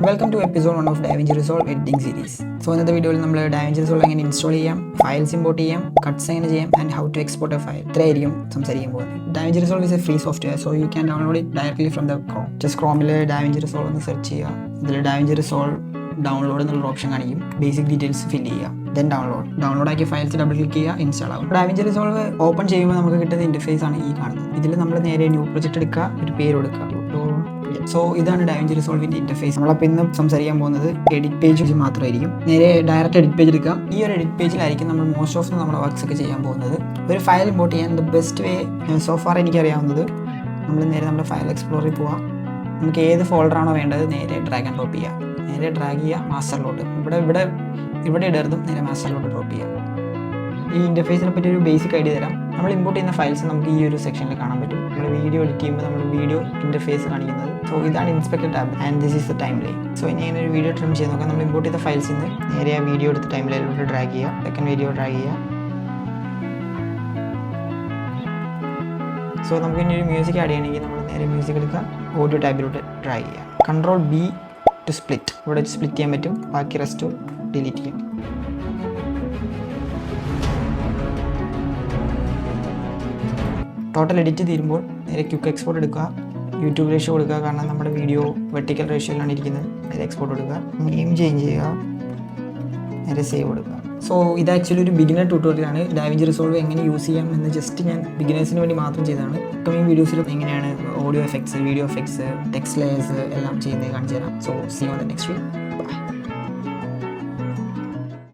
Welcome to episode 1 of DaVinci Resolve editing series. So ഇന്നത്തെ വീഡിയോയിൽ നമ്മൾ DaVinci Resolve എങ്ങനെ ഇൻസ്റ്റാൾ ചെയ്യാം, ഫയൽസ് ഇമ്പോർട്ട് ചെയ്യാം, കട്ട്സ് എങ്ങനെ ചെയ്യാം and how to export a file ഇത്രയായിരിക്കും സംസാരിക്കാൻ പോകുന്നത്. DaVinci Resolve is a free software, so you can download it directly from the Chrome. Just Chromeൽ DaVinci Resolve എന്ന് സെർച്ച് ചെയ്യുക. ഇതിൽ DaVinci Resolve ഡൗൺലോഡ് എന്നുള്ള ഓപ്ഷൻ കാണിക്കും. ബേസിക് ഡീറ്റെയിൽസ് ഫില്ല് ചെയ്യുക, then download ആക്കിയ ഫയൽസ് ഡബിൾ ക്ലിക്ക് ചെയ്യുക, install ആവും. DaVinci Resolve open ചെയ്യുമ്പോൾ നമുക്ക് കിട്ടുന്ന ഇൻ്റർഫേസ് ആണ് ഈ കാണുന്നത്. ഇതിൽ നമ്മൾ നേരെ ന്യൂ പ്രൊജക്റ്റ് എടുക്കുക, ഒരു പേര് കൊടുക്കുക. സോ ഇതാണ് DaVinci Resolveൻ്റെ ഇൻ്റർഫേസ്. നമ്മളപ്പോൾ ഇന്ന് സംസാരിക്കാൻ പോകുന്നത് എഡിറ്റ് പേജ് മാത്രമായിരിക്കും. നേരെ ഡയറക്റ്റ് എഡിറ്റ് പേജ് എടുക്കാം. ഈ ഒരു എഡിറ്റ് പേജിലായിരിക്കും നമ്മൾ മോസ്റ്റ് ഓഫ് നമ്മുടെ വർക്ക്സ് ഒക്കെ ചെയ്യാൻ പോകുന്നത്. ഒരു ഫയൽ ഇമ്പോർട്ട് ചെയ്യാൻ ദ ബെസ്റ്റ് വേ സോഫാർ എനിക്കറിയാവുന്നത്, നമ്മൾ നേരെ നമ്മുടെ ഫയൽ എക്സ്പ്ലോറിൽ പോവാം. നമുക്ക് ഏത് ഫോൾഡറാണോ വേണ്ടത് നേരെ ഡ്രാഗ് ആൻഡ് ഡ്രോപ്പ് ചെയ്യുക. നേരെ ഡ്രാഗ് ചെയ്യുക മാസ്റ്ററിലോട്ട്. ഇവിടെ ഇടരുതും, നേരെ മാസ്റ്ററിലോട്ട് ഡ്രോപ്പ് ചെയ്യുക. ഈ ഇൻ്റർഫേസിനെ പറ്റി ഒരു ബേസിക് ഐഡിയ തരാം. നമ്മൾ ഇമ്പോർട്ട് ചെയ്യുന്ന ഫയൽസ് നമുക്ക് ഈ ഒരു സെക്ഷനിൽ കാണാൻ പറ്റും. നമ്മൾ വീഡിയോ എഡിറ്റ് ചെയ്യുമ്പോൾ നമ്മൾ വീഡിയോ ഇൻ്റർഫേസ് കാണിക്കുന്നത്. സോ ഇതാണ് inspector tab and this is the time line. So ഇനി അങ്ങനെ ഒരു വീഡിയോ ട്രിം ചെയ്ത് നോക്കാം. നമ്മൾ ഇമ്പോർട്ട് ചെയ്ത ഫയൽസിൽ നിന്ന് നേരെ ആ വീഡിയോ എടുത്ത് ടൈം ലൈനിലോട്ട് ഡ്രാഗ് ചെയ്യുക. സെക്കൻഡ് വീഡിയോ ഡ്രാഗ് ചെയ്യുക. സോ നമുക്ക് ഇനി ഒരു മ്യൂസിക് ആഡ് ചെയ്യണമെങ്കിൽ നമ്മൾ നേരെ മ്യൂസിക് എടുക്കുക, ഓഡിയോ ടാബിലോട്ട് ഡ്രാഗ് ചെയ്യുക. Control B to split. ഇവിടെ സ്പ്ലിറ്റ് ചെയ്യാൻ പറ്റും, ബാക്കി റെസ്റ്റ് ഡിലീറ്റ് ചെയ്യാം. ടോട്ടൽ എഡിറ്റ് തീരുമ്പോൾ നേരെ ക്വിക്ക് എക്സ്പോർട്ട് എടുക്കുക, യൂട്യൂബ് റേഷ്യോ കൊടുക്കുക. കാരണം നമ്മുടെ വീഡിയോ വെർട്ടിക്കൽ റേഷ്യോയിലാണ് ഇരിക്കുന്നത്. നേരെ എക്സ്പോർട്ട് കൊടുക്കുക, നെയിം ചേഞ്ച് ചെയ്യുക, നേരെ സേവ് കൊടുക്കുക. സോ ഇത് ആക്ച്വലി ഒരു ബിഗിനർ ട്യൂട്ടോറിയലാണ്. DaVinci Resolve എങ്ങനെ യൂസ് ചെയ്യാം എന്ന് ജസ്റ്റ് ഞാൻ ബിഗിനേഴ്സിന് വേണ്ടി മാത്രം ചെയ്തതാണ്. കമ്മിങ് വീഡിയോസിൽ എങ്ങനെയാണ് audio effects, video effects, text layers എല്ലാം ചെയ്യുന്നത് കാണിച്ചു തരാം. So see on the next video. By.